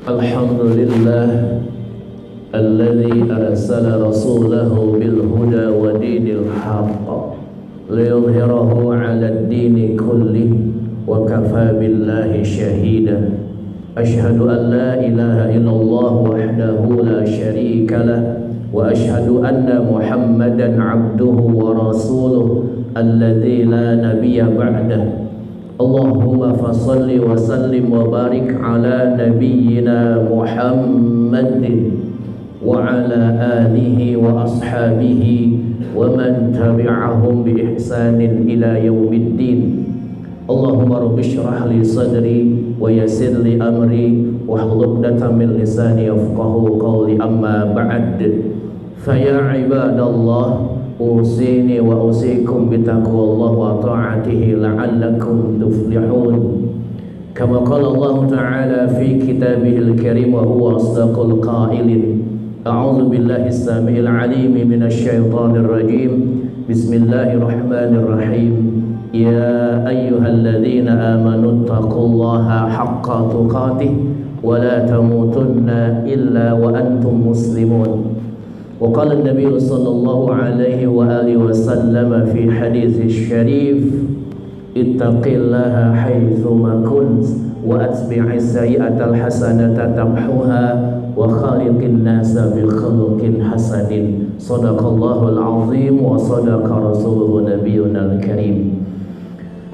Alhamdulillah alladzi arsala rasulahu bil huda wa dinil haqq liyudhhirahu 'ala ad-dini kullih wa kafa billahi shahida. Ashhadu an la ilaha illallah wahdahu la syarika lah wa ashhadu anna Muhammadan 'abduhu wa rasuluhu alladzi la nabiyya ba'dahu. Allahumma fasalli wa sallim wa barik ala nabiyyina Muhammadin wa ala alihi wa ashabihi wa man tabi'ahum bi ihsanin ila yaumiddin. Allahumma rabbi shrah li sadri wa yassir li amri wahlul 'uqdatam min lisani yafqahu qawli, amma ba'd. Fa ya ibadallah, usini wa usikum bitaqwallah wa ta'atihi la'allakum tuflihun. Kama qala Allah ta'ala fi kitabihil karim wa huwa asdaqul qailin. A'udzu billahi as-sami'il 'alim minasy syaithanir rajim. Bismillahirrahmanirrahim. Ya ayyuhalladzina amanu taqullaha haqqa tuqatih wa la tamutunna illa wa antum muslimun. وقال النبي صلى الله عليه وآله وسلم في حديث الشريف اتق الله حيثما كنت وأتبع السيئة الحسنة تمحوها وخالق الناس بخلق حسن. صدق الله العظيم وصدق رسوله نبينا الكريم.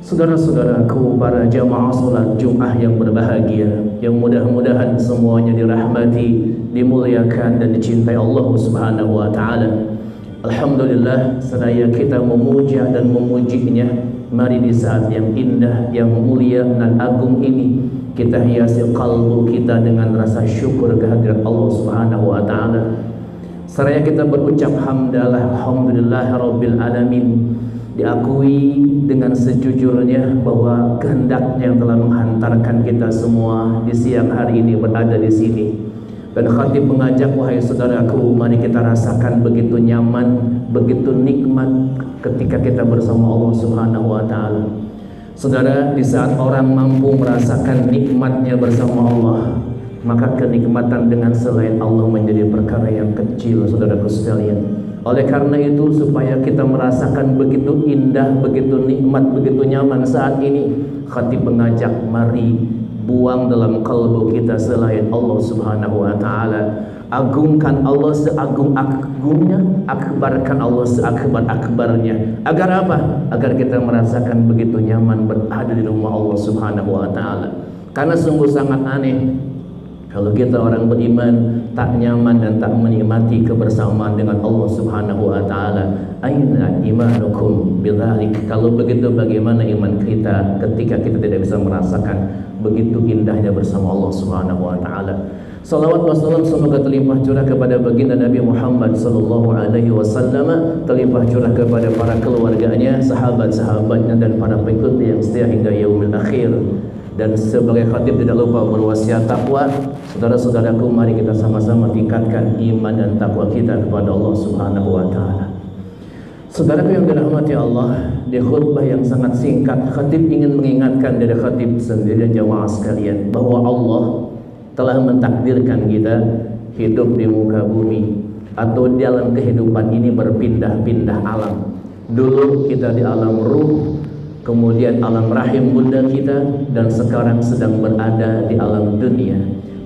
Saudara-saudaraku, para jamaah salat Jumat yang berbahagia, yang mudah-mudahan semuanya dirahmati, dimuliakan dan dicintai Allah Subhanahu wa taala. Alhamdulillah, seraya kita memuja dan memujinya, mari di saat yang indah, yang mulia dan agung ini kita hiasi kalbu kita dengan rasa syukur kehadirat Allah Subhanahu wa taala. Seraya kita berucap hamdalah, alhamdulillahirabbil alamin. Diakui dengan sejujurnya bahwa kehendaknya yang telah menghantarkan kita semua di siang hari ini berada di sini. Dan khatib mengajak, wahai saudaraku, mari kita rasakan begitu nyaman, begitu nikmat ketika kita bersama Allah Subhanahu wa taala. Saudara, di saat orang mampu merasakan nikmatnya bersama Allah, maka kenikmatan dengan selain Allah menjadi perkara yang kecil, saudaraku sekalian. Oleh karena itu, supaya kita merasakan begitu indah, begitu nikmat, begitu nyaman saat ini, khatib mengajak, mari buang dalam kalbu kita selain Allah Subhanahu wa taala. Agungkan Allah seagung-agungnya, akbarkan Allah seakbar-akbarnya. Agar apa? Agar kita merasakan begitu nyaman berada di rumah Allah Subhanahu wa taala. Karena sungguh sangat aneh kalau kita orang beriman tak nyaman dan tak menikmati kebersamaan dengan Allah Subhanahu wa taala. Aina imanukum bidzalik? Kalau begitu bagaimana iman kita ketika kita tidak bisa merasakan begitu indahnya bersama Allah Subhanahu wa taala. Salawat wassalam semoga terlimpah curah kepada baginda Nabi Muhammad sallallahu alaihi wasallam, terlimpah curah kepada para keluarganya, sahabat-sahabatnya dan para pengikut yang setia hingga yaumil akhir. Dan sebagai khatib tidak lupa berwasiat takwa. Saudara-saudaraku, mari kita sama-sama tingkatkan iman dan takwa kita kepada Allah Subhanahu wa taala. Saudaraku yang dirahmati Allah, di khutbah yang sangat singkat, khatib ingin mengingatkan dari khatib sendiri dan jamaah sekalian bahwa Allah telah mentakdirkan kita hidup di muka bumi atau dalam kehidupan ini berpindah-pindah alam. Dulu kita di alam ruh, kemudian alam rahim bunda kita, dan sekarang sedang berada di alam dunia.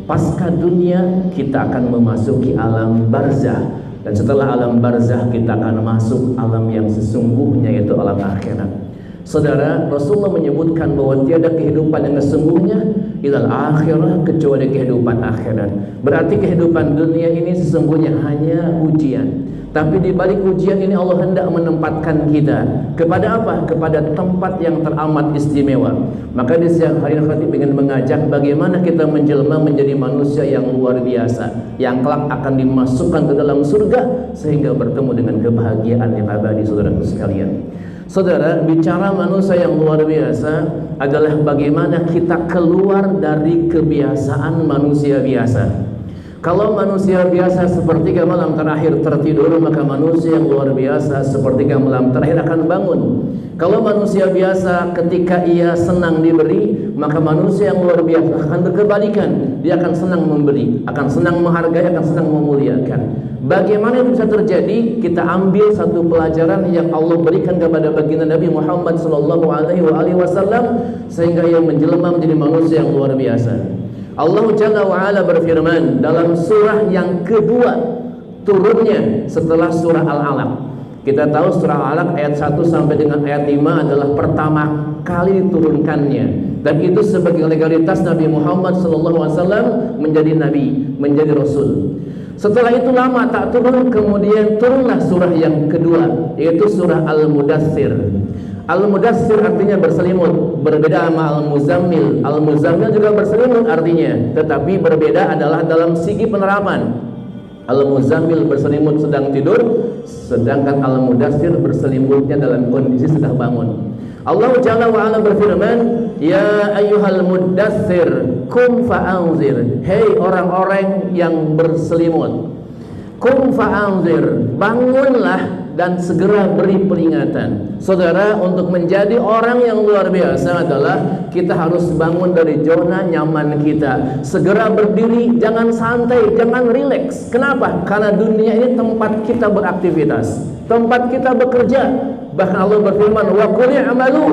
Pasca dunia kita akan memasuki alam barzah, dan setelah alam barzah kita akan masuk alam yang sesungguhnya, yaitu alam akhirat. Saudara, Rasulullah menyebutkan bahwa tiada kehidupan yang sesungguhnya ilal akhirah, kecuali kehidupan akhirat. Berarti kehidupan dunia ini sesungguhnya hanya ujian. Tapi di balik ujian ini Allah hendak menempatkan kita kepada apa? Kepada tempat yang teramat istimewa. Maka di siang hari khatib ingin mengajak bagaimana kita menjelma menjadi manusia yang luar biasa, yang kelak akan dimasukkan ke dalam surga sehingga bertemu dengan kebahagiaan yang abadi, saudaraku sekalian. Saudara, bicara manusia yang luar biasa adalah bagaimana kita keluar dari kebiasaan manusia biasa. Kalau manusia biasa sepertiga malam terakhir tertidur, maka manusia yang luar biasa sepertiga malam terakhir akan bangun. Kalau manusia biasa ketika ia senang diberi, maka manusia yang luar biasa akan berkebalikan. Dia akan senang memberi, akan senang menghargai, akan senang memuliakan. Bagaimana itu bisa terjadi? Kita ambil satu pelajaran yang Allah berikan kepada baginda Nabi Muhammad SAW, sehingga ia menjelma menjadi manusia yang luar biasa. Allah Jalla wa'ala berfirman dalam surah yang kedua turunnya setelah surah Al-Alaq. Kita tahu surah Al-Alaq ayat 1 sampai dengan ayat 5 adalah pertama kali diturunkannya, dan itu sebagai legalitas Nabi Muhammad SAW menjadi nabi, menjadi rasul. Setelah itu lama tak turun, kemudian turunlah surah yang kedua, yaitu surah Al-Mudaththir. Al-Mudaththir artinya berselimut, berbeda sama Al-Muzammil. Al-Muzammil juga berselimut artinya, tetapi berbeda adalah dalam segi penerapan. Al-Muzammil berselimut sedang tidur, sedangkan Al-Mudaththir berselimutnya dalam kondisi sudah bangun. Allah Jalla wa'ala berfirman, ya ayyuhal muddaththir kum fa'anzir. Hei orang-orang yang berselimut, kum fa'anzir, bangunlah dan segera beri peringatan. Saudara, untuk menjadi orang yang luar biasa adalah kita harus bangun dari zona nyaman kita. Segera berdiri, jangan santai, jangan rileks. Kenapa? Karena dunia ini tempat kita beraktivitas, tempat kita bekerja. Bahkan Allah berfirman, wa qul i'malu,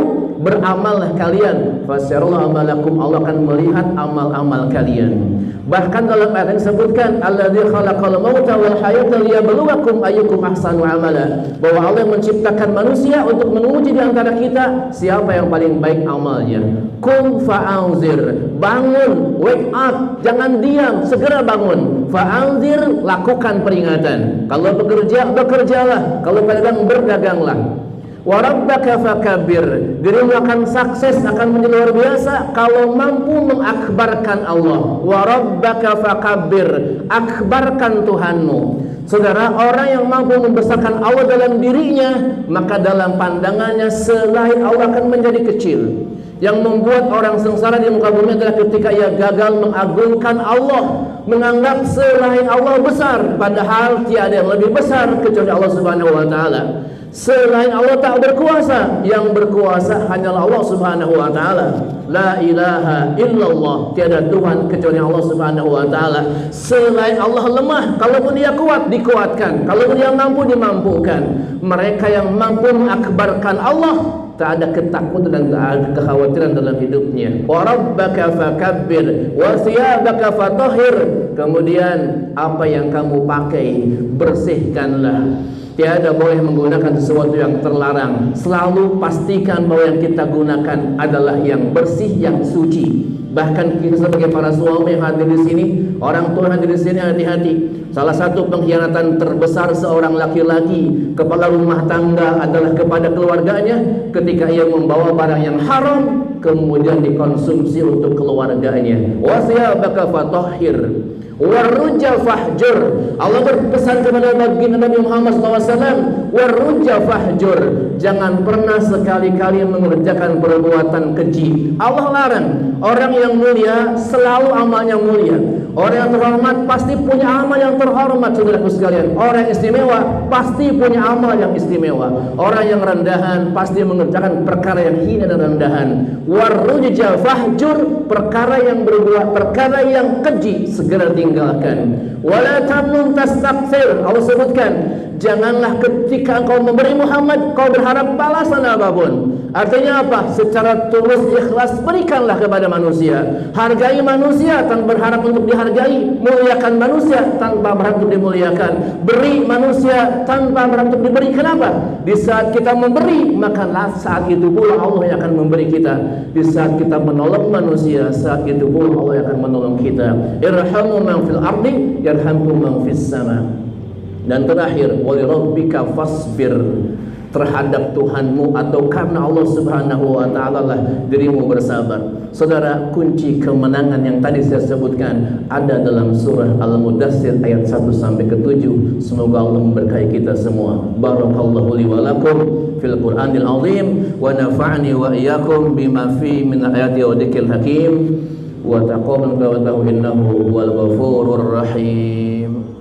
beramallah kalian, fasyarallahu amalakum, Allah akan melihat amal-amal kalian. Bahkan dalam ayat yang disebutkan, alladzi khalaqal mauta wal hayata liyabluwakum ayyukum ahsanu amala, bahwa Allah menciptakan manusia untuk menguji di antara kita siapa yang paling baik amalnya. Kum fa'anzir, bangun, wake up, jangan diam, segera bangun. Fa'anzir, lakukan peringatan. Kalau bekerja, bekerjalah. Kalau berdagang, berdaganglah. Wa rabbaka fakabbir, dirimu akan sukses, akan menjadi luar biasa kalau mampu mengakbarkan Allah. Wa rabbaka fakabbir, akbarkan Tuhanmu. Saudara, orang yang mampu membesarkan Allah dalam dirinya, maka dalam pandangannya selain Allah akan menjadi kecil. Yang membuat orang sengsara di muka bumi adalah ketika ia gagal mengagungkan Allah, menganggap selain Allah besar, padahal tiada yang lebih besar kecuali Allah Subhanahu wa taala. Selain Allah tak berkuasa, yang berkuasa hanyalah Allah Subhanahu wa taala. La ilaha illallah, tiada Tuhan kecuali Allah Subhanahu wa taala. Selain Allah lemah, kalaupun dia kuat dikuatkan, kalaupun dia mampu dimampukan. Mereka yang mampu mengakbarkan Allah, tak ada ketakutan dan tak ada kekhawatiran dalam hidupnya. Wa rabbaka fakabbir wa thiyabaka fatahhir, kemudian apa yang kamu pakai bersihkanlah. Tiada boleh menggunakan sesuatu yang terlarang. Selalu pastikan bahwa yang kita gunakan adalah yang bersih, yang suci. Bahkan kita sebagai para suami yang hadir di sini, orang tua yang hadir di sini, hati-hati. Salah satu pengkhianatan terbesar seorang laki-laki kepala rumah tangga adalah kepada keluarganya ketika ia membawa barang yang haram kemudian dikonsumsi untuk keluarganya. Wasiyabaka fatahhir warujja fahjur. Allah berpesan kepada baginda Nabi Muhammad SAW, warujja fahjur, jangan pernah sekali-kali mengerjakan perbuatan keji. Allah larang. Orang yang mulia selalu amalnya mulia. Orang yang terhormat pasti punya amal yang terhormat, saudaraku sekalian. Orang yang istimewa pasti punya amal yang istimewa. Orang yang rendahan pasti mengerjakan perkara yang hina dan rendahan. Warujja fahjur, perkara yang berbuat perkara yang keji segera tinggalkan. Wala tamnun tastakthir, Allah sebutkan, janganlah ketika engkau memberi Muhammad kau berharap balasan apapun. Artinya apa? Secara tulus ikhlas berikanlah kepada manusia. Hargai manusia tanpa berharap untuk dihargai. Muliakan manusia tanpa berharap untuk dimuliakan. Beri manusia tanpa berharap untuk diberi. Kenapa? Di saat kita memberi, maka saat itu pula Allah yang akan memberi kita. Di saat kita menolong manusia, saat itu pula Allah yang akan menolong kita. Irhamu man fil ardi yarhamkum man fis sama. Dan terakhir, wa lirabbika fasbir, terhadap Tuhanmu atau karena Allah Subhanahu wa taala lah dirimu bersabar. Saudara, kunci kemenangan yang tadi saya sebutkan ada dalam surah Al-Mudaththir ayat 1 sampai ke 7. Semoga Allah memberkahi kita semua. Barakallahu li wa lakum fil Qur'anil azim wa nafa'ani wa iyyakum bima fi min ayati wa dzikril hakim. wa taqabbal tawbatahu innahu huwal ghafurur rahim.